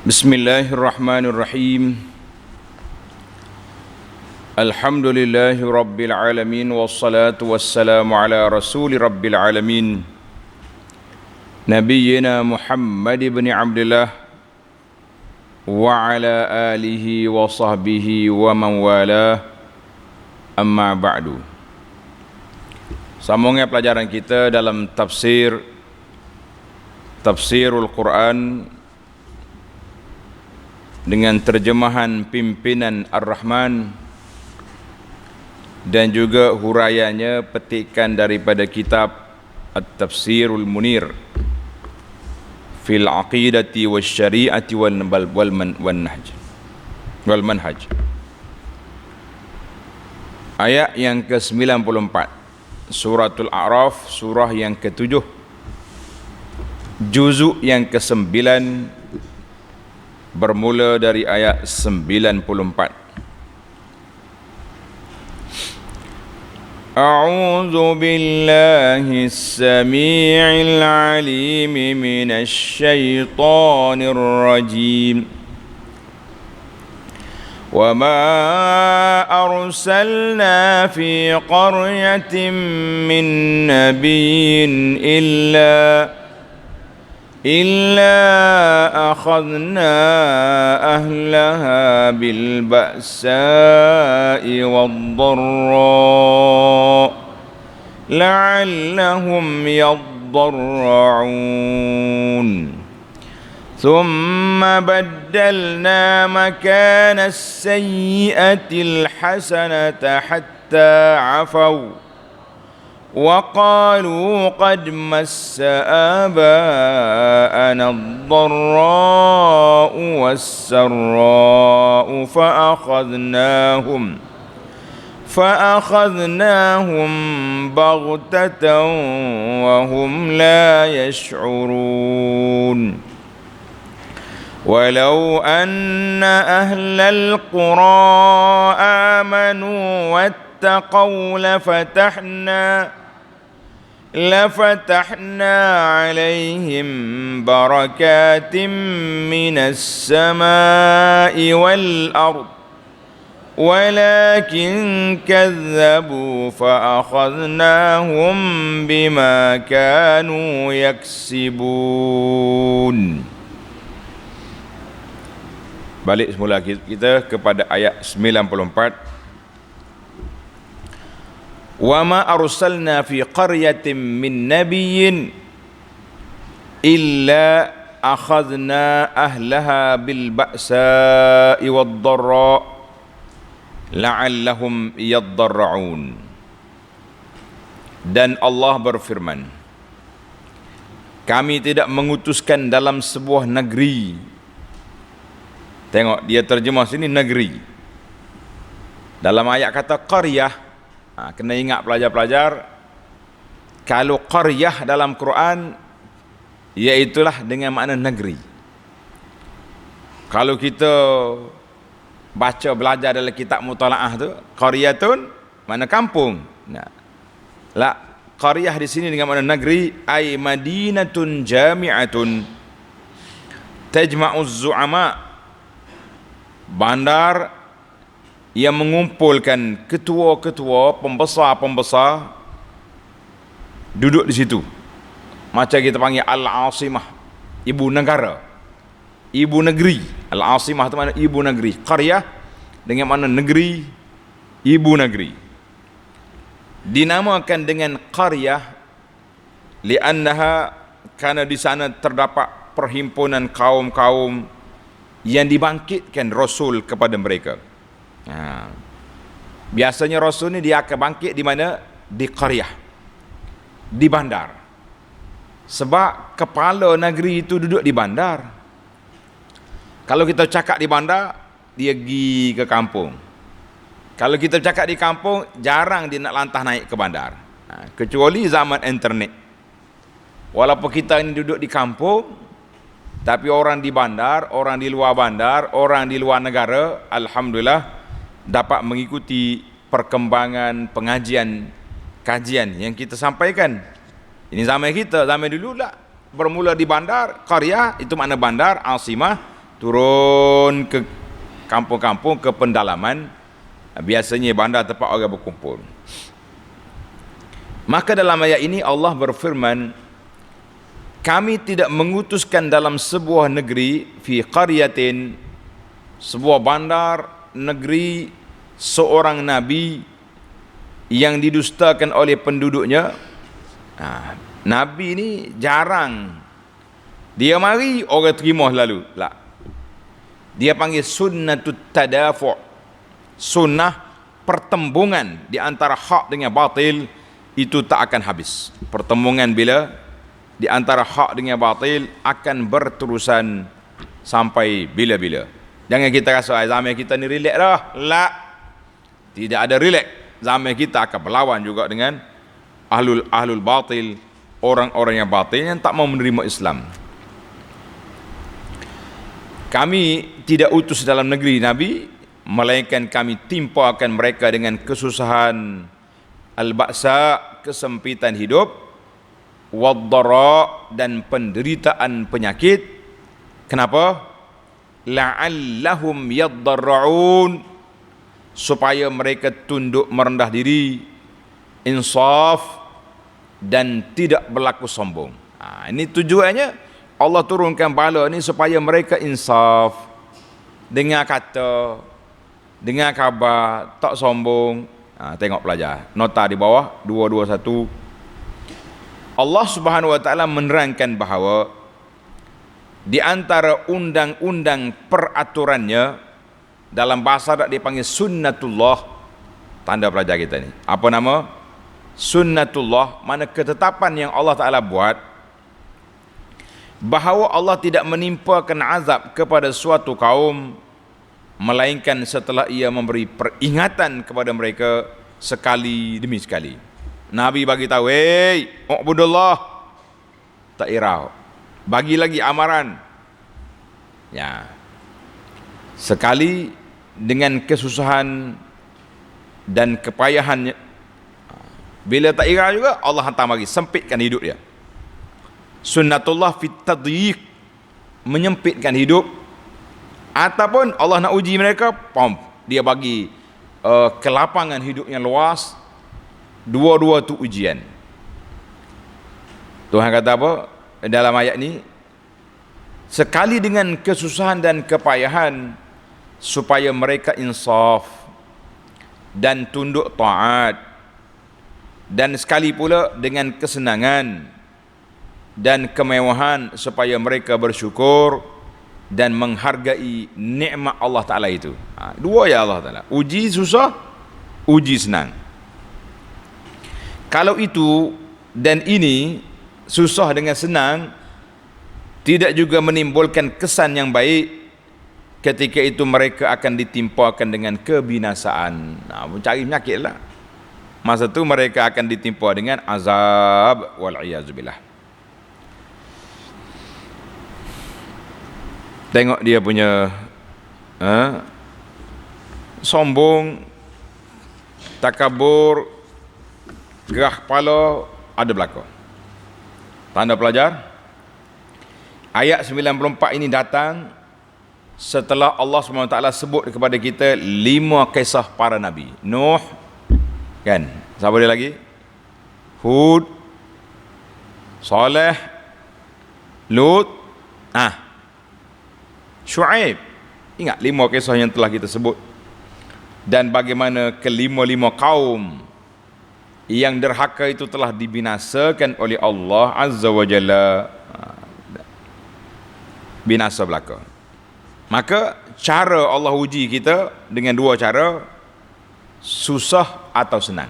Bismillahirrahmanirrahim. Alhamdulillahi rabbil alamin, wassalatu wassalamu ala rasuli rabbil alamin, nabiyyina Muhammad ibn Abdullah wa ala alihi wa sahbihi wa man walah, amma ba'du. Sambungnya pelajaran kita dalam tafsirul Quran dengan terjemahan pimpinan Ar-Rahman dan juga huraiannya petikan daripada kitab At-Tafsirul Munir fil Aqidati wasyari'ati wal manhaj. Ayat yang ke-94 Suratul A'raf, surah yang ke-7, juzuk yang ke-9, bermula dari ayat 94. A'udzu billahi as-sami'il 'alim minasy syaithanir rajim. Wa ma arsalna fi qaryatin min nabiyyin إلا أخذنا أهلها بالبأساء والضراء لعلهم يضرعون ثم بدلنا مكان السيئة الحسنة حتى عفوا وقالوا قد مس آباءنا الضراء والسراء فأخذناهم بغتة وهم لا يشعرون ولو أن أهل القرى آمنوا واتقوا لفتحنا عليهم بركات من السماء والأرض ولكن كذبوا فأخذناهم بما كانوا يكسبون. Balik semula kita kepada ayat 94. Wa ma arsalna fi qaryatin min nabiyyin illa akhadna ahlaha bil ba'sa'i wad dharra la'allahum yaddarra'un. Dan Allah berfirman, kami tidak mengutuskan dalam sebuah negeri. Tengok dia terjemah sini negeri. Dalam ayat kata qaryah, kena ingat pelajar-pelajar, kalau qaryah dalam Quran iaitulah dengan makna negeri. Kalau kita baca belajar dalam kitab mutalaah tu, qaryatun makna kampung. La, qaryah di sini dengan makna negeri, ay madinatun jami'atun tajma'uz zu'ama, bandar yang mengumpulkan ketua-ketua, pembesar-pembesar duduk di situ. Macam kita panggil Al-Asimah, ibu negara, ibu negeri. Al-Asimah itu mana ibu negeri. Qaryah dengan mana negeri, ibu negeri. Dinamakan dengan qaryah li'annaha, karena di sana terdapat perhimpunan kaum-kaum yang dibangkitkan Rasul kepada mereka. Biasanya Rasul ni dia akan bangkit di mana? Di qaryah, di bandar. Sebab kepala negeri itu duduk di bandar. Kalau kita cakap di bandar, dia pergi ke kampung. Kalau kita cakap di kampung, jarang dia nak lantah naik ke bandar, kecuali zaman internet. Walaupun kita ini duduk di kampung, tapi orang di bandar, orang di luar bandar, orang di luar negara, alhamdulillah dapat mengikuti perkembangan pengajian, kajian yang kita sampaikan. Ini zaman kita, zaman dulu lah bermula di bandar, qaryah itu makna bandar, asimah, turun ke kampung-kampung, ke pendalaman, biasanya bandar tempat orang berkumpul. Maka dalam ayat ini Allah berfirman, kami tidak mengutuskan dalam sebuah negeri, fi qaryatin, sebuah bandar, negeri, seorang nabi yang didustakan oleh penduduknya. Nabi ni jarang dia mari orang terima lalu. Tak. Dia panggil sunnatut tadafu', sunnah pertembungan di antara hak dengan batil, itu tak akan habis. Pertembungan bila di antara hak dengan batil akan berterusan sampai bila-bila. Jangan kita rasa zaman kita ni relax dah. La. Tidak ada relax. Zaman kita akan berlawan juga dengan ahlul batil, orang-orang yang batil yang tak mau menerima Islam. Kami tidak utus dalam negeri Nabi, melainkan kami timpakan mereka dengan kesusahan, al-ba'sa, kesempitan hidup, wad-dara, dan penderitaan penyakit. Kenapa? La'allahum yaddarra'un, supaya mereka tunduk merendah diri, insaf, dan tidak berlaku sombong. Ini tujuannya Allah turunkan bala ni supaya mereka insaf, dengar kata, dengar khabar, tak sombong. Tengok pelajar nota di bawah 221. Allah Subhanahu wa taala menerangkan bahawa di antara undang-undang peraturannya, dalam bahasa Arab dipanggil sunnatullah. Tanda pelajar kita ni, apa nama? Sunnatullah, mana ketetapan yang Allah Ta'ala buat, bahawa Allah tidak menimpakan azab kepada suatu kaum melainkan setelah ia memberi peringatan kepada mereka sekali demi sekali. Nabi bagi tahu, "Hei, ubudullah." Tak irau. Bagi lagi amaran. Ya. Sekali dengan kesusahan dan kepayahannya. Bila tak irau juga, Allah hantar lagi, sempitkan hidup dia. Sunnatullah fit tadyiq, menyempitkan hidup. Ataupun Allah nak uji mereka, dia bagi kelapangan hidup yang luas. Dua-dua tu ujian. Tuhan kata apa dalam ayat ni? Sekali dengan kesusahan dan kepayahan, supaya mereka insaf dan tunduk taat, dan sekali pula dengan kesenangan dan kemewahan, supaya mereka bersyukur dan menghargai nikmat Allah Ta'ala itu. Dua ya Allah Ta'ala, uji susah, uji senang. Kalau itu dan ini, susah dengan senang, tidak juga menimbulkan kesan yang baik, ketika itu mereka akan ditimpakan dengan kebinasaan. Mencari penyakit lah. Masa tu mereka akan ditimpa dengan azab, wal'iyazubillah. Tengok dia punya sombong, takabur, gerah kepala, ada belaka. Tanda pelajar, ayat 94 ini datang setelah Allah SWT sebut kepada kita 5 kisah para Nabi. Nuh, kan? Siapa dia lagi? Hud, Saleh, Lut, Syuaib. Ingat 5 kisah yang telah kita sebut. Dan bagaimana kelima-lima kaum yang derhaka itu telah dibinasakan oleh Allah Azza wa Jalla. Binasa belaka. Maka cara Allah uji kita dengan 2 cara, susah atau senang.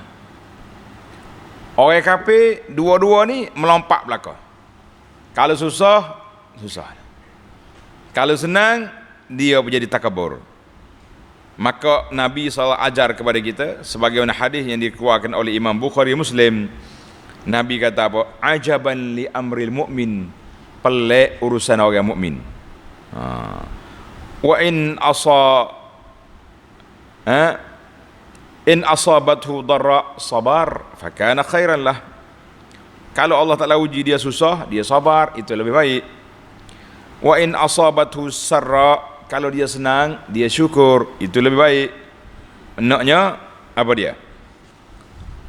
Orang kafir dua-dua ni melompat belaka. Kalau susah, susah. Kalau senang, dia menjadi takabur. Maka Nabi SAW ajar kepada kita, sebagaimana hadis yang dikeluarkan oleh Imam Bukhari Muslim, Nabi kata apa? Ajaban li amril mu'min, pelik urusan orang mukmin. Wa in asabathu darra sabar fakana khairan lah. Kalau Allah Ta'ala uji dia susah, dia sabar, itu lebih baik. Wa in asabathu sarra, kalau dia senang, dia syukur, itu lebih baik. Naknya apa dia?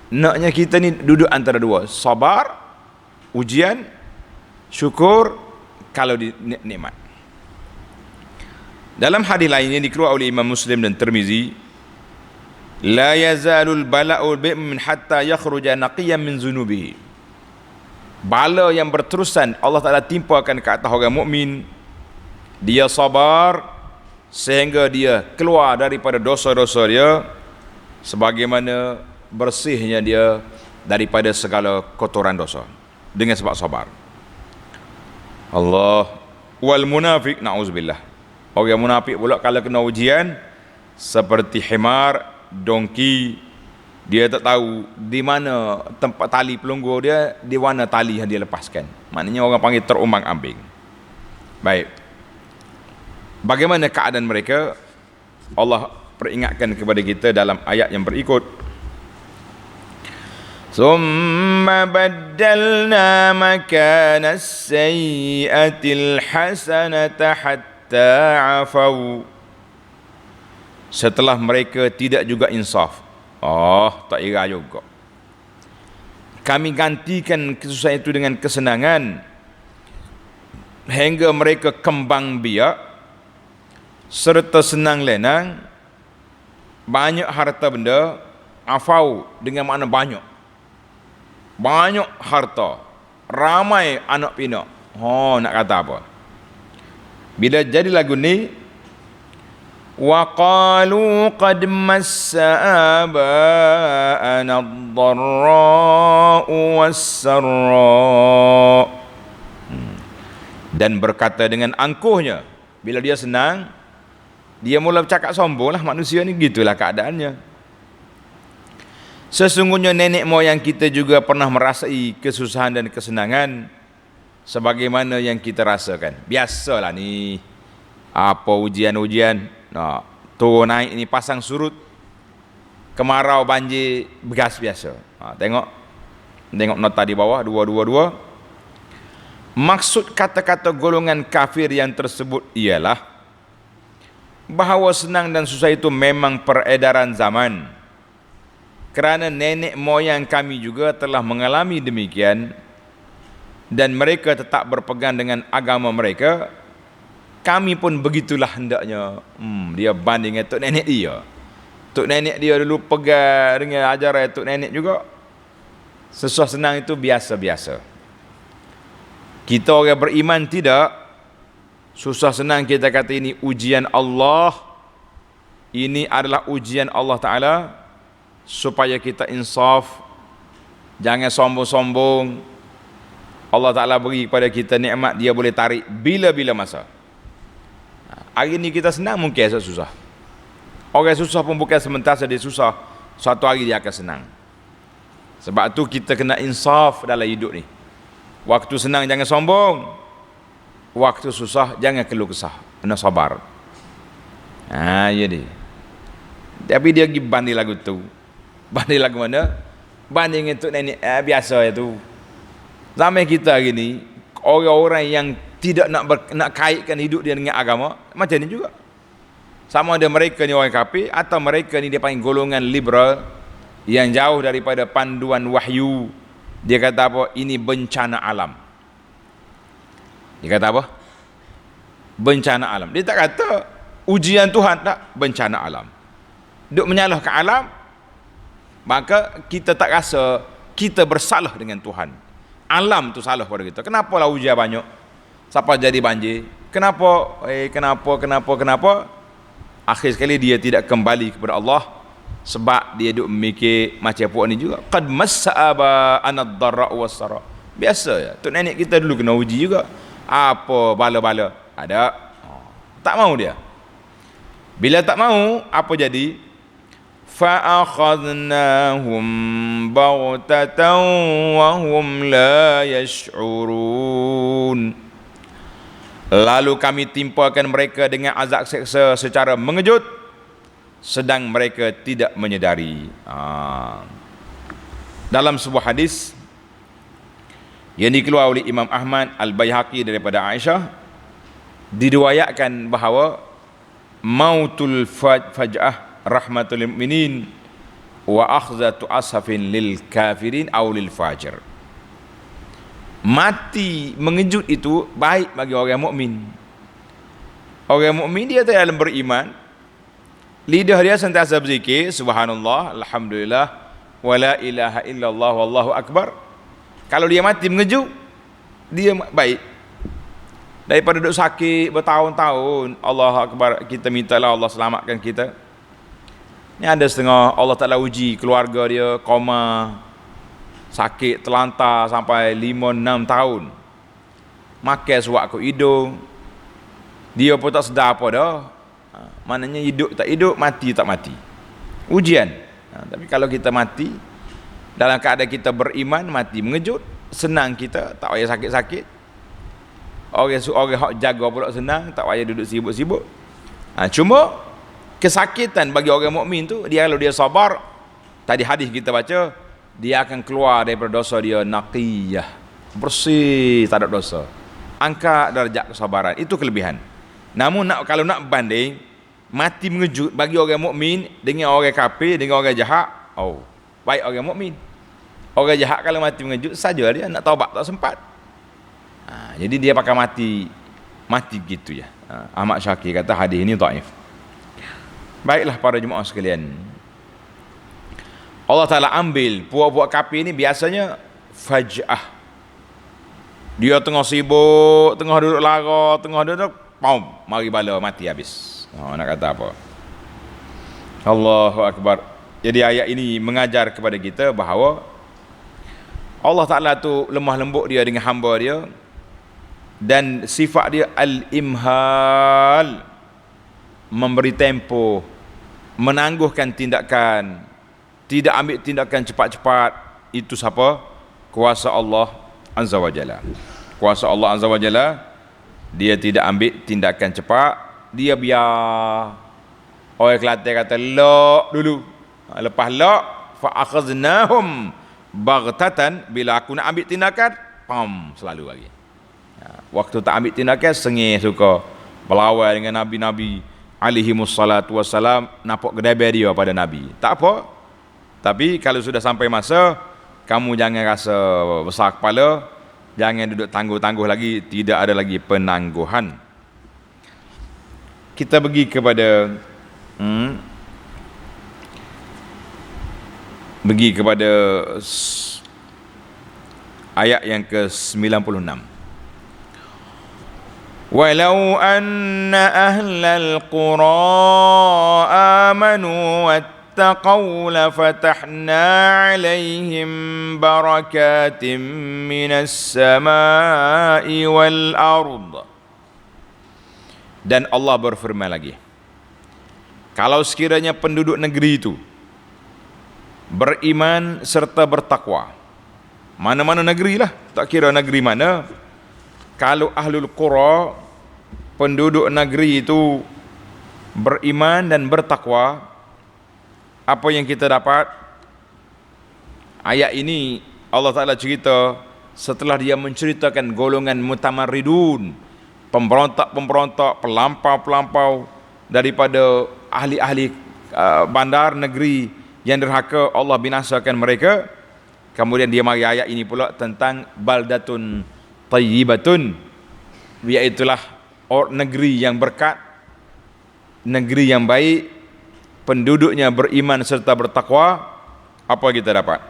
Naknya kita ni duduk antara dua, sabar, ujian, syukur kalau di nikmat. Dalam hadis lain yang dikeluarkan oleh Imam Muslim dan Tirmizi, la yazalul bala'u bi'min hatta yakhruja naqiyan min zunubihi. Bala yang berterusan Allah Ta'ala timpakan ke atas orang mukmin, dia sabar sehingga dia keluar daripada dosa-dosa dia sebagaimana bersihnya dia daripada segala kotoran dosa dengan sebab sabar. Allah. Wal munafik, na'udzubillah, orang munafik pula kalau kena ujian seperti himar, dongki, dia tak tahu di mana tempat tali pelunggur dia, di mana tali yang dia lepaskan. Maknanya orang panggil terumbang-ambing. Baik, bagaimana keadaan mereka? Allah peringatkan kepada kita dalam ayat yang berikut. Summa baddalna makana as-sayyi'atil hasanata hatta afau. Setelah mereka tidak juga insaf, tak ira juga, kami gantikan kesusahan itu dengan kesenangan hingga mereka kembang biak serta senang lenang, banyak harta benda. Afau dengan makna banyak harta, ramai anak pinak. Nak kata apa? Bila jadi lagu ni, wa qalu qad massa aba'ana ad-dharra'u was-sarra. Dan berkata dengan angkuhnya, bila dia senang, dia mula bercakap sombong lah. Manusia ni gitulah keadaannya. Sesungguhnya nenek moyang kita juga pernah merasai kesusahan dan kesenangan sebagaimana yang kita rasakan. Biasalah ni, apa ujian-ujian, turun naik ni, pasang surut, kemarau, banjir, begas biasa. Tengok nota di bawah 222. Maksud kata-kata golongan kafir yang tersebut ialah bahawa senang dan susah itu memang peredaran zaman, kerana nenek moyang kami juga telah mengalami demikian dan mereka tetap berpegang dengan agama mereka. Kami pun begitulah hendaknya. Dia banding tok nenek dia. Tok nenek dia dulu pegang dengan ajaran tok nenek juga. Susah senang itu biasa-biasa. Kita orang beriman tidak. Susah senang kita kata ini ujian Allah. Ini adalah ujian Allah Ta'ala supaya kita insaf, jangan sombong-sombong. Allah Ta'ala beri kepada kita nikmat, dia boleh tarik bila-bila masa. Hari ni kita senang, mungkin esok susah. Orang susah pun bukan sementara dia susah, suatu hari dia akan senang. Sebab tu kita kena insaf dalam hidup ni. Waktu senang jangan sombong, waktu susah jangan keluh kesah, kena sabar. Jadi tapi dia pergi banding lagu tu. Banding lagu mana? Banding untuk nenek biasa itu. Zaman kita hari ni, orang-orang yang tidak nak kaitkan hidup dia dengan agama, macam ni juga. Sama ada mereka ni orang kafir atau mereka ni dia panggil golongan liberal yang jauh daripada panduan wahyu. Dia kata apa? Ini bencana alam. Dia kata apa? Bencana alam. Dia tak kata ujian Tuhan, tak, bencana alam. Duk menyalahkan alam, maka kita tak rasa kita bersalah dengan Tuhan. Alam tu salah pada kita. Kenapalah ujian banyak? Siapa jadi banjir? Kenapa? Kenapa? Akhir sekali dia tidak kembali kepada Allah sebab dia duk mikir macam puak ni juga. Qad massa'aba anad-dharra was-sarra. Biasa ya. Tok nenek kita dulu kena uji juga. Apa bala-bala? Ada. Tak mau dia. Bila tak mau, apa jadi? فَأَخَذْنَاهُمْ بَغْتَةً وَهُمْ لَا يَشْعُرُونَ. Lalu kami timpakan mereka dengan azab seksa secara mengejut sedang mereka tidak menyedari. Dalam sebuah hadis yang dikeluarkan oleh Imam Ahmad Al-Baihaqi daripada Aisyah, Diriwayatkan bahawa mautul faj'ah rahmatul mu'minin wa akhzatu asafin lil kafirin aw lil fajir. Mati mengejut itu baik bagi orang mukmin. Orang mukmin dia dalam beriman, lidah dia sentiasa berzikir subhanallah, alhamdulillah, wala ilaha illallah, wallahu akbar. Kalau dia mati mengejut, dia baik. Daripada duduk sakit bertahun-tahun, Allahu akbar, kita mintalah Allah selamatkan kita. Ni ada setengah Allah Ta'ala uji keluarga dia, koma, sakit terlantar sampai 5-6 tahun. Makan suak ke hidung, dia pun tak sedar apa dah. Maknanya hidup tak hidup, mati tak mati. Ujian. Tapi kalau kita mati dalam keadaan kita beriman, mati mengejut, senang kita, tak payah sakit-sakit. Orang hak jaga pula senang, tak payah duduk sibuk-sibuk. Cuma kesakitan bagi orang mukmin tu, dia kalau dia sabar, tadi hadis kita baca, dia akan keluar daripada dosa dia naqiyah, bersih, tak ada dosa. Angkat darjat kesabaran, itu kelebihan. Namun kalau nak banding, mati mengejut bagi orang mukmin dengan orang kafir, dengan orang jahat, baik orang mukmin. Orang jahat kalau mati mengejut saja dia nak taubat tak sempat. Jadi dia pakai mati gitu ya. Ahmad Syakir kata hadis ini dhaif. Baiklah para jemaah sekalian, Allah Ta'ala ambil puak-puak kafir ni biasanya faj'ah. Dia tengah sibuk, tengah duduk lara, tengah duduk, mari bala, mati habis. Nak kata apa? Allahu Akbar. Jadi ayat ini mengajar kepada kita bahawa Allah Ta'ala tu lemah lembut dia dengan hamba dia, dan sifat dia al-imhal, memberi tempoh, menangguhkan tindakan, tidak ambil tindakan cepat-cepat. Itu siapa? Kuasa Allah Azza wa Jalla. Kuasa Allah Azza wa Jalla, dia tidak ambil tindakan cepat, dia biar. Orang Kelantan kata lok dulu, lepas lok fa akhaznahum baghtatan, bila aku nak ambil tindakan, selalu lagi. Waktu tak ambil tindakan, sengih suka berlawan dengan nabi-nabi alaihi wassalatu wassalam, nampak gedebel dia pada nabi. Tak apa. Tapi kalau sudah sampai masa, kamu jangan rasa besar kepala, jangan duduk tangguh-tangguh lagi, tidak ada lagi penangguhan. Kita pergi kepada ayat yang ke-96. Walau anna ahlal qura amanu wattaqaw lafatahna alaihim barakatim minas samai wal ard. Dan Allah berfirman lagi, kalau sekiranya penduduk negeri itu beriman serta bertakwa, mana-mana negeri lah, tak kira negeri mana, kalau ahlul qura, penduduk negeri itu beriman dan bertakwa, apa yang kita dapat? Ayat ini Allah Ta'ala cerita setelah dia menceritakan golongan mutamarridun, pemberontak-pemberontak, pelampau-pelampau daripada ahli-ahli bandar negeri yang derhaka, Allah binasakan mereka. Kemudian dia mari ayat ini pula tentang baldatun tayyibatun, iaitulah negeri yang berkat, negeri yang baik, penduduknya beriman serta bertakwa. Apa kita dapat?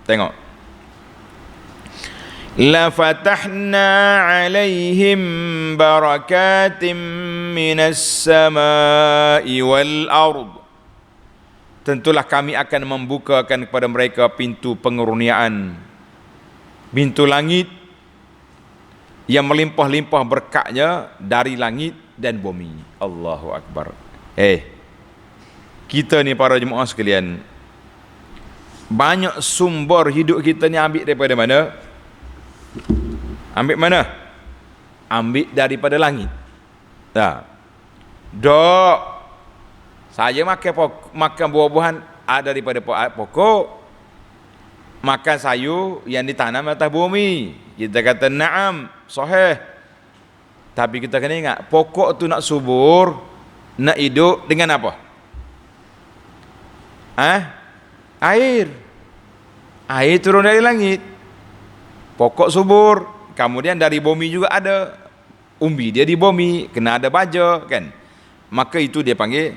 Tengok, la fatahna alaihim barakatim minas samai wal ard, tentulah kami akan membukakan kepada mereka pintu pengurniaan, pintu langit yang melimpah-limpah berkatnya dari langit dan bumi. Allahu Akbar. Kita ni para jemaah sekalian, banyak sumber hidup kita ni ambil daripada mana? Ambil mana? Ambil daripada langit. Dok, saya makan buah-buahan ada daripada pokok, makan sayur yang ditanam atas bumi. Kita kata na'am, sahih. Tapi kita kena ingat, pokok tu nak subur, nak hidup dengan apa? Air. Air turun dari langit. Pokok subur, kemudian dari bumi juga ada. Umbi dia di bumi, kena ada baja kan. Maka itu dia panggil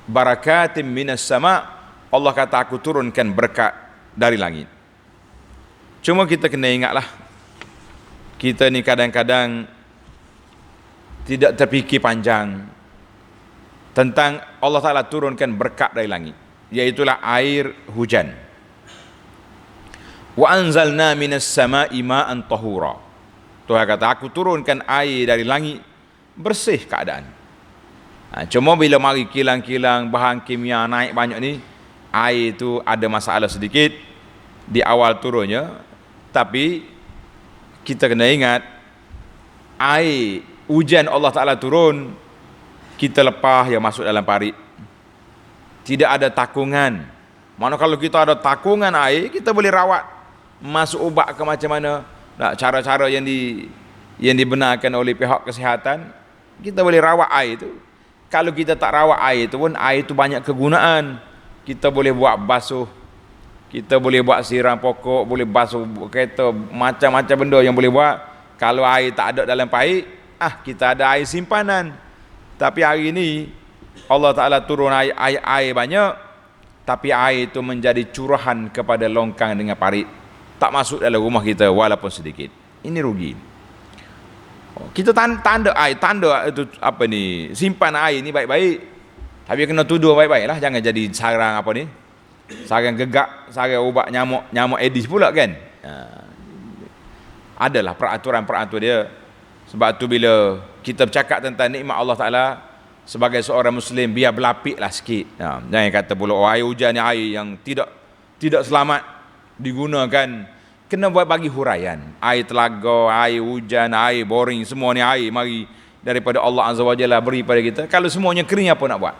barakatim minas sama. Allah kata aku turunkan berkat dari langit. Cuma kita kena ingatlah, kita ni kadang-kadang tidak terfikir panjang tentang Allah Ta'ala turunkan berkat dari langit, iaitulah air hujan. Wa anzalna minas sama'i ma'an tahura. Tuhan kata aku turunkan air dari langit, bersih keadaan. Cuma bila mari kilang-kilang bahan kimia naik banyak ni, air itu ada masalah sedikit di awal turunnya. Tapi kita kena ingat, air hujan Allah Ta'ala turun, kita lepas yang masuk dalam parit. Tidak ada takungan. Mana kalau kita ada takungan air, kita boleh rawat, masuk ubat ke macam mana. Nah, cara-cara yang dibenarkan oleh pihak kesihatan, kita boleh rawat air itu. Kalau kita tak rawat air itu pun, air itu banyak kegunaan. Kita boleh buat basuh, kita boleh buat siram pokok, boleh basuh kereta, macam-macam benda yang boleh buat. Kalau air tak ada dalam parit, kita ada air simpanan. Tapi hari ini Allah Ta'ala turun air banyak, tapi air itu menjadi curahan kepada longkang dengan parit, tak masuk dalam rumah kita walaupun sedikit. Ini rugi. Kita tanda air, tanda itu apa ni, simpan air ni baik-baik. Tapi kena tuduh baik-baik lah, jangan jadi sarang apa ni, sarang gegak, sarang ubat nyamuk Aedes pula kan. Adalah peraturan-peraturan dia. Sebab tu bila kita bercakap tentang nikmat Allah Ta'ala, sebagai seorang Muslim, biar berlapiklah sikit. Jangan kata pula air hujan ni air yang tidak selamat digunakan. Kena buat bagi huraian. Air telaga, air hujan, air boring, semua ni air mari daripada Allah Azza wa Jalla beri pada kita. Kalau semuanya kering, apa nak buat?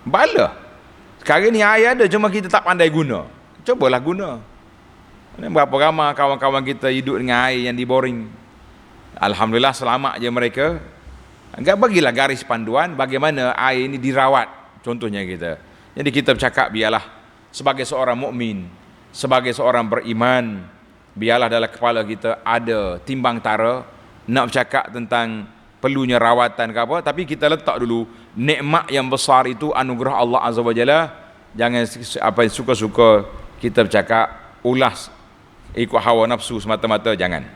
Bala. Sekarang ni air ada, cuma kita tak pandai guna. Cubalah guna. Berapa ramai kawan-kawan kita hidup dengan air yang diboring. Alhamdulillah selamat je mereka. Bagilah garis panduan bagaimana air ini dirawat, contohnya kita. Jadi kita bercakap, biarlah sebagai seorang mukmin, sebagai seorang beriman, biarlah dalam kepala kita ada timbang tara nak bercakap tentang perlunya rawatan ke apa, tapi kita letak dulu nikmat yang besar itu, anugerah Allah Azza wa Jalla. Jangan suka-suka kita bercakap ulas ikut hawa nafsu semata-mata, jangan.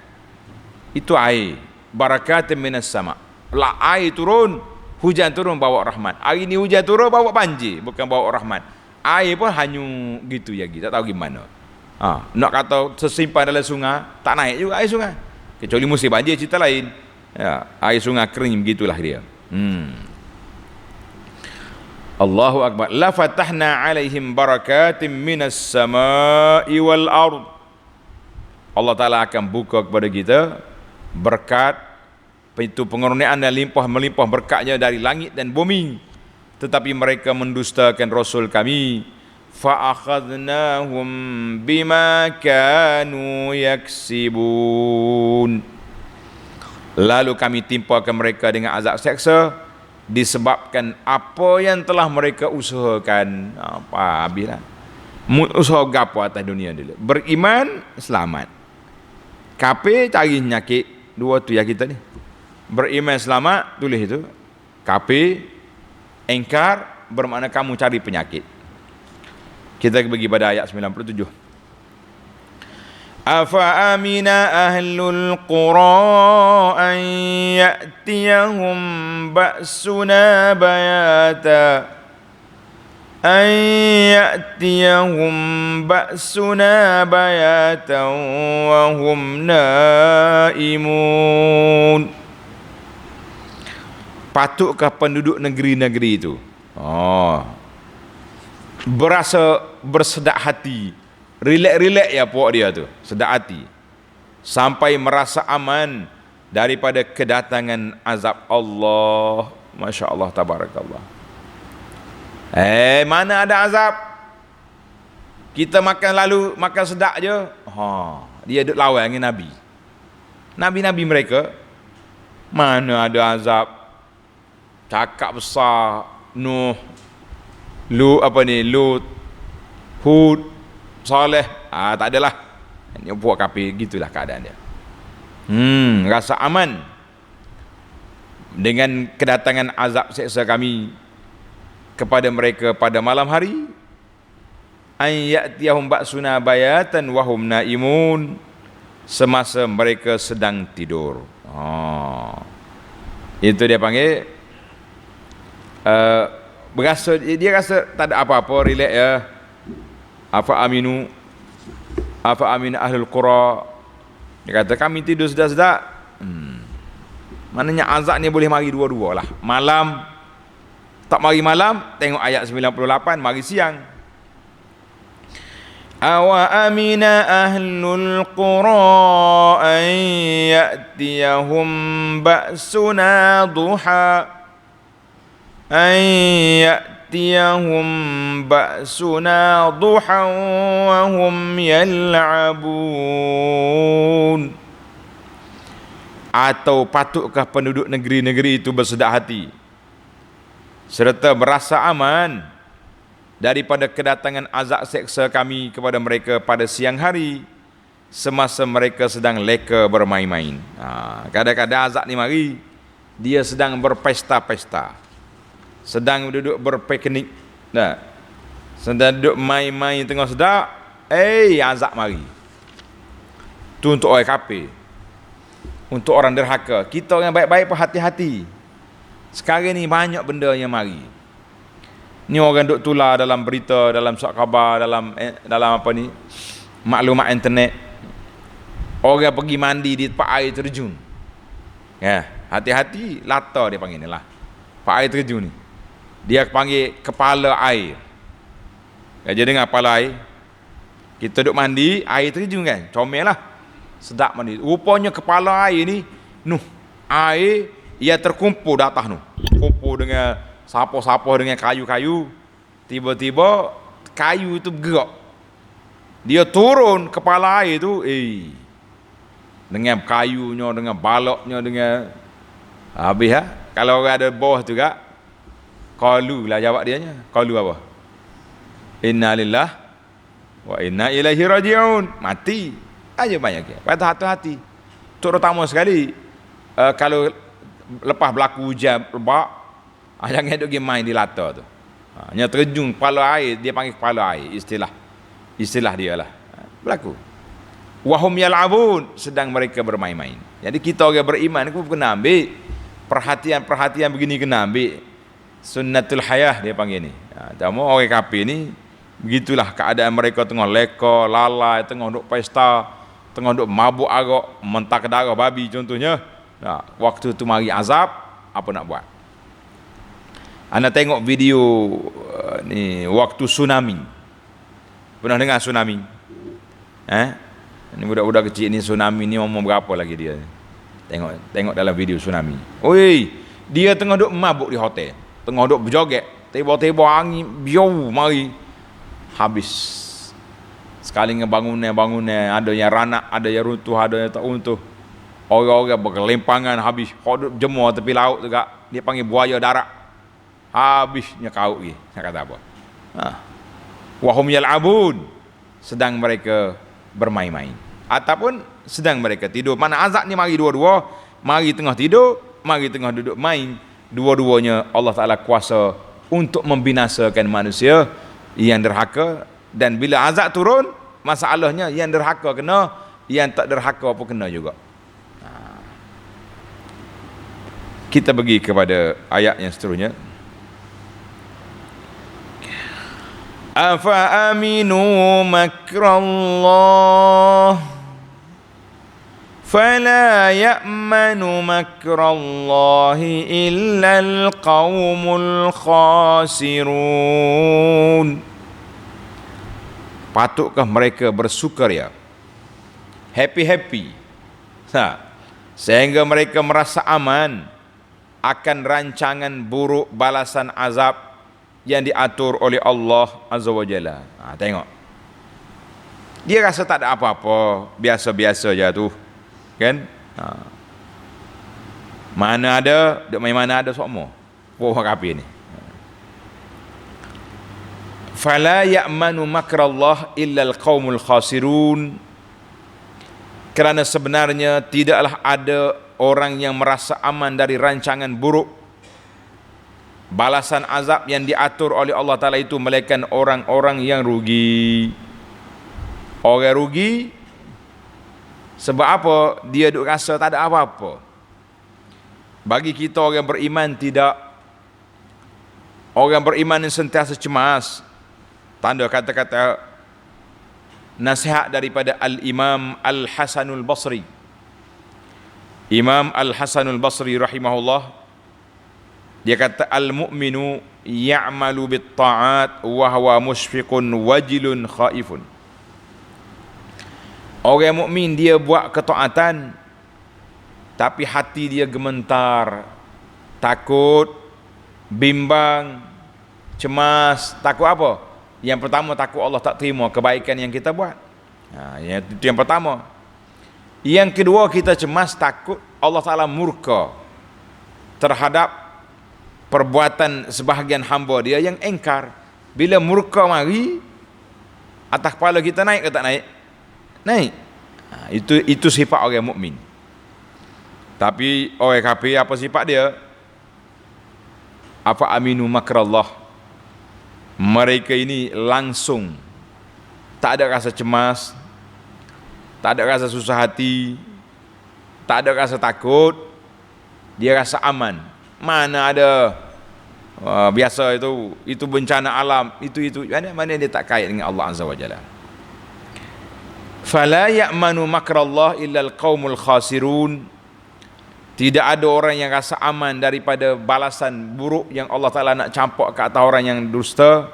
Itu air barakatin minas sama. Lah air turun, hujan turun bawa rahmat. Hari ni hujan turun bawa banjir, bukan bawa rahmat. Air pun hanyut gitu ya, kita tak tahu gimana. Nak kata tersimpan dalam sungai, tak naik juga air sungai. Kecuali musim banjir cerita lain. Air sungai kering begitulah dia. Allahu akbar. La fatahna alaihim barakatim minas sama'i wal ard. Allah Ta'ala akan buka kepada kita berkat, pintu pengurnian dan melimpah berkatnya dari langit dan bumi. Tetapi mereka mendustakan Rasul kami. Fa'akhadnahum bima kanu yaksibun. Lalu kami timpakan mereka dengan azab seksa disebabkan apa yang telah mereka usahakan. Habislah. Usaha gapo atas dunia dulu. Beriman selamat, kafir cari penyakit. Dua tu ya kita ni. Beriman selamat, tulis itu. Kafir, engkar, bermakna kamu cari penyakit. Kita pergi pada ayat 97. Afa amina ahlul qura an ya'tiyahum ba'suna bayata wa hum naimun. Patutkah penduduk negeri-negeri itu berasa bersedak hati, rilek-rilek ya puak dia tu, sedak hati, sampai merasa aman daripada kedatangan azab Allah. Masya Allah, tabarakallah. Mana ada azab? Kita makan sedak je. Dia duduk lawan dengan Nabi. Nabi-nabi mereka Mana ada azab cakap besar Nuh, Lut, Hud, Saleh. Tak adalah. Ini buat kafir, gitulah keadaan dia. Rasa aman dengan kedatangan azab seksa kami kepada mereka pada malam hari. An ya'tiyahum ba'suna bayatan wa hum naimun, semasa mereka sedang tidur. Itu dia panggil dia rasa tak ada apa-apa, relax ya. Afa aminu ahlul qura. Dia kata kami tidur sedap-sedap. Maknanya azab ni boleh mari dua-dua lah. Malam tak mari malam, tengok ayat 98, mari siang. Awa amina ahlul qura an ya'tiyahum ba'suna duha wa hum yal'abun. Atau patutkah penduduk negeri-negeri itu bersedar hati serta merasa aman daripada kedatangan azab seksa kami kepada mereka pada siang hari semasa mereka sedang leka bermain-main. Kadang-kadang azab ni mari, dia sedang berpesta-pesta, sedang duduk berpiknik, sedang duduk main-main tengah sedap, azab mari. Tu untuk orang kafir, untuk orang derhaka. Kita orang baik-baik pun hati-hati. Sekarang ni banyak benda yang mari. Ni orang duk tular dalam berita, dalam surat khabar, dalam apa ni, maklumat internet. Orang pergi mandi di tempat air terjun. Hati-hati, lata dia panggil ni lah. Tempat air terjun ni, dia panggil kepala air. Dia dengar kepala air. Kita duk mandi, air terjun kan, comel lah, sedap mandi. Rupanya kepala air ni, air ia terkumpul di atas tu. Kumpul dengan sapoh-sapoh dengan kayu-kayu. Tiba-tiba kayu itu bergerak. Dia turun kepala air tu, dengan kayunya, dengan baloknya, dengan habis Kalau orang ada bawah tu gak, qalu lah jawab dia nya. Qalu apa? Inna lillahi wa inna ilaihi raji'un. Mati. Aja banyak ke. Patut hati-hati. Terutama sekali kalau lepas berlaku hujan lebat, jangan duk pergi main di lata tu. Hanya terjun kepala air, dia panggil kepala air, istilah dia lah. Berlaku. Wahum yal'abun, sedang mereka bermain-main. Jadi kita orang beriman pun kena ambil perhatian begini, kena ambil sunnatul hayah dia panggil ni. Cuma orang kafir ni begitulah keadaan mereka, tengah leka, lalai, tengah duk pesta, tengah duk mabuk arak, mentak darah babi contohnya. Waktu tu mari azab, apa nak buat? Anda tengok video ni waktu tsunami. Pernah dengar tsunami? Ni budak-budak kecil ni, tsunami ni umur berapa lagi dia? Tengok dalam video tsunami. Dia tengah duk mabuk di hotel, tengah duk berjoget, tiba-tiba angin biau mari, habis. Sekali bangunan, ada yang ranak, ada yang runtuh, ada yang tak runtuh. Orang-orang berkelimpangan habis. Hoduk jemur tepi laut juga, dia panggil buaya darat. Habisnya kau ni, nak kata apa? Wahum yal'abun, sedang mereka bermain-main ataupun sedang mereka tidur. Mana azab ni mari dua-dua, mari tengah tidur, mari tengah duduk main. Dua-duanya Allah Ta'ala kuasa untuk membinasakan manusia yang derhaka. Dan bila azab turun, masalahnya yang derhaka kena, yang tak derhaka pun kena juga. Kita pergi kepada ayat yang seterusnya. Afa aminu makrallah fala ya'manu makrallahi illa alqaumul khasirun. Patutkah mereka bersukaria, happy, sehingga mereka merasa aman akan rancangan buruk balasan azab yang diatur oleh Allah Azza wa Jalla. Tengok, dia rasa tak ada apa-apa, biasa-biasa je tu kan. Mana ada, duk main mana ada semua. Puak kafir ni. Fala ya'manu makrallah illa al-qaumul khasirun. Kerana sebenarnya tidaklah ada orang yang merasa aman dari rancangan buruk, balasan azab yang diatur oleh Allah Ta'ala itu, melainkan orang-orang yang rugi. Orang rugi sebab apa? Dia duk rasa tak ada apa-apa. Bagi kita orang beriman tidak. Orang beriman yang sentiasa cemas. Tanda kata-kata nasihat daripada Al-Imam Al-Hasanul Basri. Imam Al-Hasanul Basri rahimahullah, dia kata al-mu'minu ya'malu bit-ta'at wa huwa mushfiqun wajilun khaifun. Orang mukmin dia buat ketaatan tapi hati dia gemetar, takut, bimbang, cemas. Takut apa? Yang pertama, takut Allah tak terima kebaikan yang kita buat. Itu yang pertama. Yang kedua, kita cemas, takut Allah Ta'ala murka terhadap perbuatan sebahagian hamba dia yang engkar. Bila murka mari, atas kepala kita naik ke tak naik? Naik. Itu sifat orang mukmin. Tapi orang kafir apa sifat dia? Apa aminu makrallah? Mereka ini langsung tak ada rasa cemas, tak ada rasa susah hati, tak ada rasa takut, dia rasa aman. Mana ada biasa itu bencana alam, itu mana dia tak kait dengan Allah Azza wa Jalla. Fala ya'manu makrallah illa al-qaumul khasirun. Tidak ada orang yang rasa aman daripada balasan buruk yang Allah Ta'ala nak campak ke atas orang yang dusta,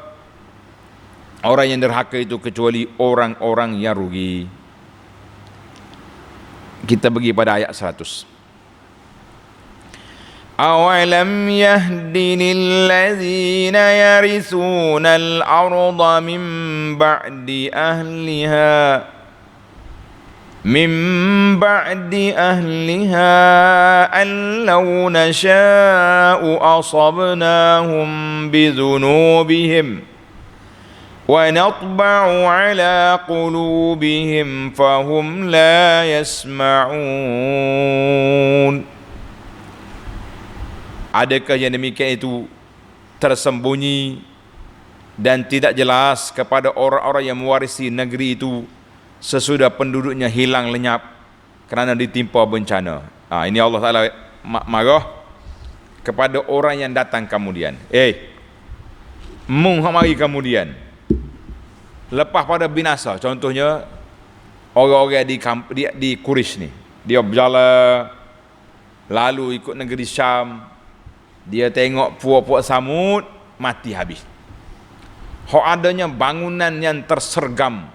orang yang derhaka itu, kecuali orang-orang yang rugi. Kita pergi pada ayat 100. Awalam yahdi lillazina yarithuna al-arda min ba'di ahliha أن لو نشاء أصبناهم بذنوبهم ونطبع على قلوبهم فهم لا يسمعون. Adakah yang demikian itu tersembunyi dan tidak jelas kepada orang-orang yang mewarisi negeri itu sesudah penduduknya hilang lenyap kerana ditimpa bencana? Ini Allah Ta'ala marah kepada orang yang datang kemudian. Mung mari kemudian lepas pada binasa. Contohnya orang-orang di Quraisy ni, dia berjalan lalu ikut negeri Syam, dia tengok puak-puak Samud mati habis. Adanya bangunan yang tersergam,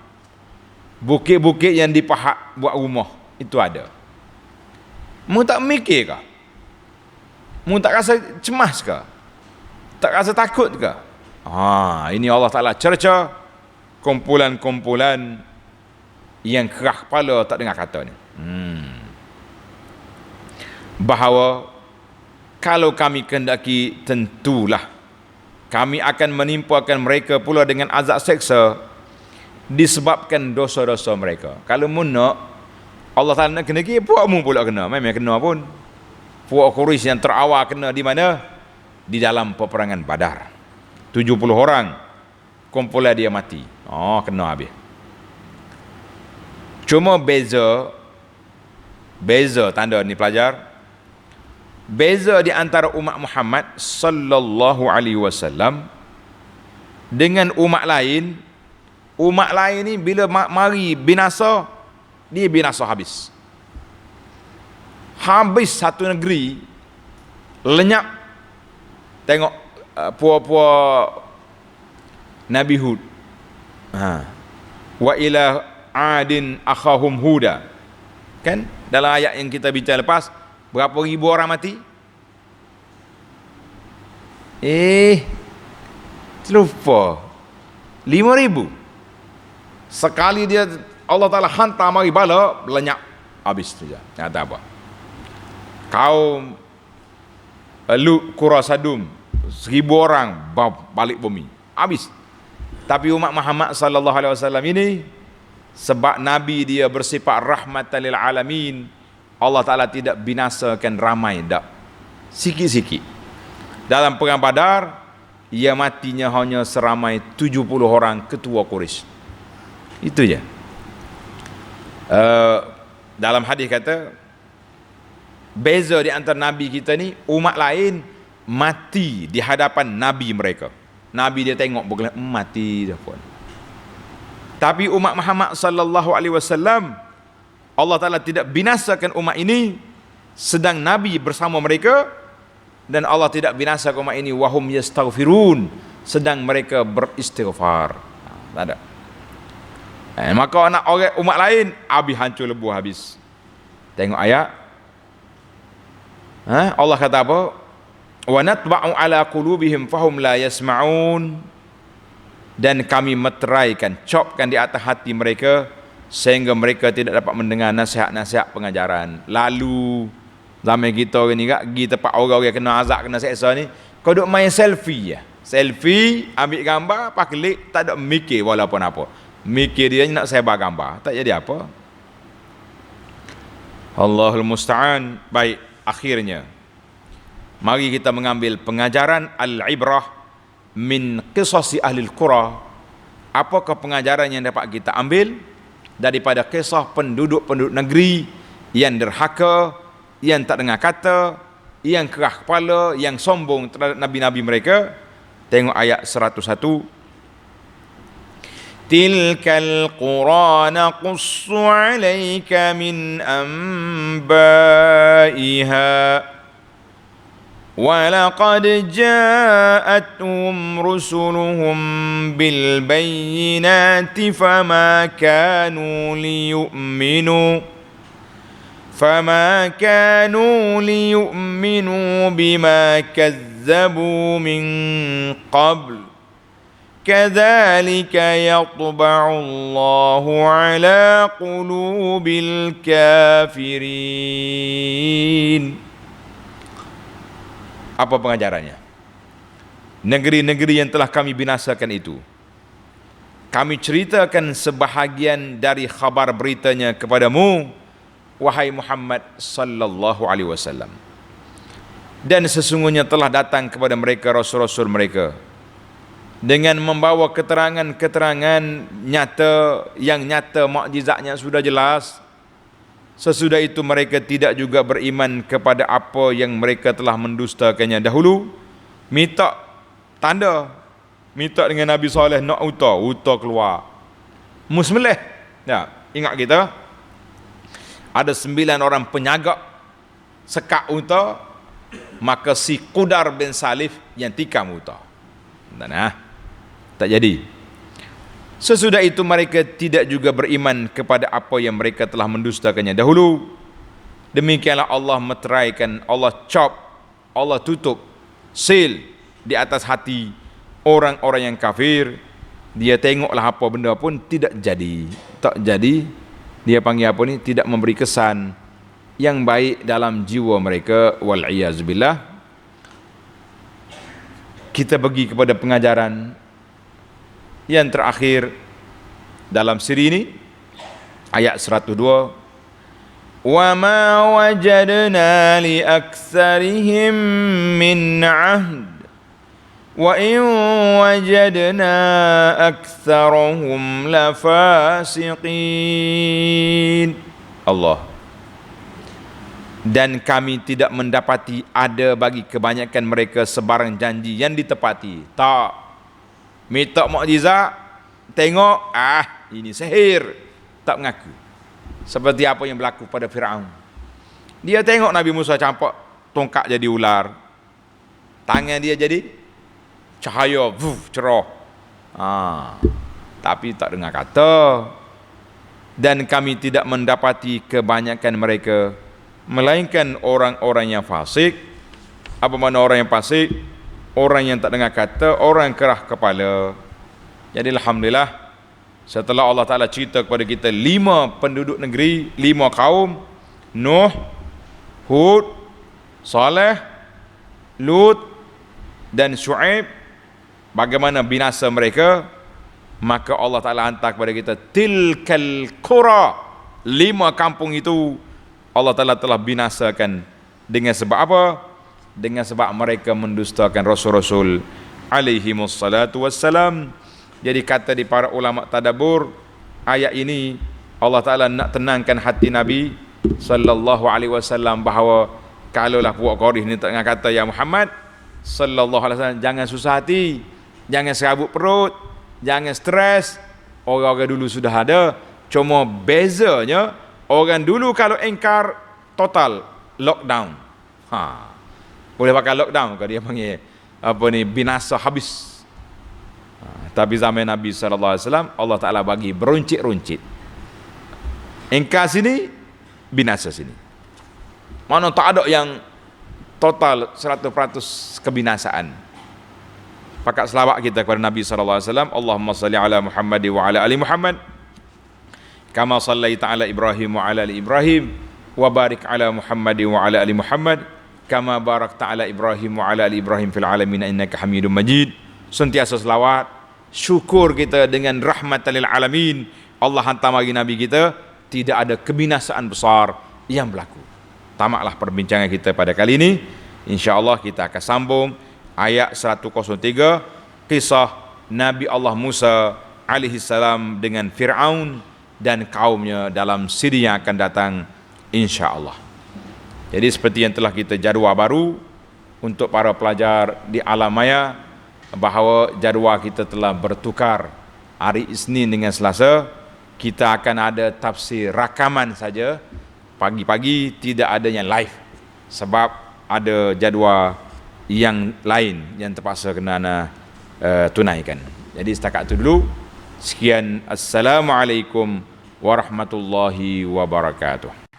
bukit-bukit yang dipahat buat rumah, itu ada. Mu tak mikir ke? Mu tak rasa cemas ke? Tak rasa takut ke? Ini Allah Ta'ala cerca kumpulan-kumpulan yang kerah kepala tak dengar kata ni. Bahawa kalau kami kehendaki, tentulah kami akan menimpakan mereka pula dengan azab seksa disebabkan dosa-dosa mereka. Kalau mu nak Allah Ta'ala nak kena pergi, puak mu pula kena. Memang kena pun. Puak Quraisy yang terawal kena di mana? Di dalam peperangan Badar. 70 orang kumpulan dia mati. Kena habis. Cuma beza tanda ni pelajar. Beza di antara umat Muhammad sallallahu alaihi wasallam dengan umat lain. Umat lain ni bila mari binasa, dia binasa habis. Habis satu negeri, lenyap. Tengok puak-puak Nabi Hud. Wa ila adin akhahum huda. Kan dalam ayat yang kita bincang lepas, berapa ribu orang mati? Terlupa. 5,000. Sekali dia Allah Ta'ala hantar mari bala, lenyap habis saja. Tak apa. Kaum Lut, Qura Sadum, 1,000 orang balik bumi, habis. Tapi umat Muhammad sallallahu alaihi wasallam ini, sebab Nabi dia bersifat rahmatan lil alamin, Allah Ta'ala tidak binasakan ramai, tak, sikit-sikit. Dalam perang Badar, ia matinya hanya seramai 70 orang ketua Quraisy. Itu je. Dalam hadis kata, beza di antara Nabi kita ni, umat lain mati di hadapan Nabi mereka. Nabi dia tengok bergelar, mati dah pun. Tapi umat Muhammad sallallahu alaihi wasallam, Allah Ta'ala tidak binasakan umat ini sedang Nabi bersama mereka, dan Allah tidak binasakan umat ini wahum yastaghfirun, sedang mereka beristighfar. Tak ada. Maka anak orang umat lain habis, hancur lebur habis. Tengok ayat. Allah kata apa? Wa natba'u ala qulubihim fahum la yasma'un, dan kami meteraikan, copkan di atas hati mereka sehingga mereka tidak dapat mendengar nasihat-nasihat pengajaran. Lalu zaman kita ni kak, pergi tempat orang-orang kena azab, kena seksa ni, kau duk main selfie ya. Selfie, ambil gambar, pakai klik, tak ada mikir walaupun apa. Mikir dia nak sebar gambar, tak jadi apa. Allahul musta'an. Baik, akhirnya mari kita mengambil pengajaran al-ibrah min qisasi ahli al-qura. Apakah pengajaran yang dapat kita ambil daripada kisah penduduk-penduduk negeri yang derhaka, yang tak dengar kata, yang kerah kepala, yang sombong terhadap nabi-nabi mereka? Tengok ayat 101. Tilkal qura naqussu 'alaika min anba'iha wa laqad ja'atuhum rusuluhum bil bayyinati fama kanu liyu'minu bima kazzabu min qabl kadzalika yatba'u Allahu 'ala qulubil kafirin. Apa pengajarannya? Negeri-negeri yang telah kami binasakan itu, kami ceritakan sebahagian dari khabar beritanya kepadamu, wahai Muhammad sallallahu alaihi wasallam. Dan sesungguhnya telah datang kepada mereka rasul-rasul mereka dengan membawa keterangan-keterangan nyata, yang nyata mukjizatnya sudah jelas. Sesudah itu mereka tidak juga beriman kepada apa yang mereka telah mendustakannya dahulu. Minta tanda, minta dengan Nabi Saleh nak uta keluar, musmeleh. Ya, ingat kita ada 9 orang penyaga sekak unta, maka si Qudar bin Salif yang tikam unta. Tak jadi. Sesudah itu mereka tidak juga beriman kepada apa yang mereka telah mendustakannya dahulu. Demikianlah Allah meteraikan, Allah chop, Allah tutup, seal di atas hati orang-orang yang kafir. Dia tengoklah apa benda pun tidak jadi. Tak jadi. Dia panggil apa ni? Tidak memberi kesan yang baik dalam jiwa mereka. Wal'iyazbillah. Kita pergi kepada pengajaran yang terakhir dalam siri ini, ayat 102. Wa ma wajadna li aktsarihim min 'ahd wa in wajadna aktsarahum lafasiqin. Allah. Dan kami tidak mendapati ada bagi kebanyakan mereka sebarang janji yang ditepati. Tak. Minta mukjizat, tengok, ini sihir, tak mengaku. Seperti apa yang berlaku pada Firaun. Dia tengok Nabi Musa campak tongkat jadi ular, tangan dia jadi cahaya, cerah. Tapi tak dengar kata. Dan kami tidak mendapati kebanyakan mereka, melainkan orang-orang yang fasik. Apa makna orang yang fasik? Orang yang tak dengar kata, orang yang kerah kepala. Jadi alhamdulillah, setelah Allah Ta'ala cerita kepada kita 5 penduduk negeri, 5 kaum, Nuh, Hud, Saleh, Lut dan Syuaib, bagaimana binasa mereka, maka Allah Ta'ala hantar kepada kita tilkal qura, 5 kampung itu Allah Ta'ala telah binasakan. Dengan sebab apa? Dengan sebab mereka mendustakan Rasul-Rasul alaihimussalatu wassalam. Jadi kata di para ulama tadabbur, ayat ini Allah Ta'ala nak tenangkan hati Nabi sallallahu alaihi wasallam bahawa kalaulah puak Quraisy ni tengah kata, ya Muhammad sallallahu alaihi wasallam, jangan susah hati, jangan serabut perut, jangan stres. Orang-orang dulu sudah ada, cuma bezanya orang dulu kalau engkar total lockdown. Boleh pakai lockdown kalau dia panggil apa ni, binasa habis. Tapi zaman Nabi sallallahu alaihi wasallam Allah Taala bagi beruncit-runcit. Engkar sini, binasa sini. Mana tak ada yang total 100% kebinasaan. Pakat selawat kita kepada Nabi sallallahu alaihi wasallam, Allahumma salli ala Muhammad wa ala ali Muhammad kama sallaita ala Ibrahim wa ala ali Ibrahim wa barik ala Muhammad wa ala ali Muhammad kama barakta ala Ibrahim wa ala ali Ibrahim fil alamin innaka Hamidum Majid. Sentiasa selawat, syukur kita dengan rahmatan lil alamin. Allah hantar bagi Nabi kita, tidak ada kebinasaan besar yang berlaku. Tamatlah perbincangan kita pada kali ini. InsyaAllah kita akan sambung ayat 103, kisah Nabi Allah Musa alaihi salam dengan Fir'aun dan kaumnya dalam siri yang akan datang, insyaAllah. Jadi seperti yang telah kita jadual baru untuk para pelajar di alam maya, bahawa jadual kita telah bertukar. Hari Isnin dengan Selasa kita akan ada tafsir rakaman saja. Pagi-pagi tidak ada yang live sebab ada jadual yang lain yang terpaksa kena tunaikan. Jadi setakat itu dulu. Sekian, assalamualaikum warahmatullahi wabarakatuh.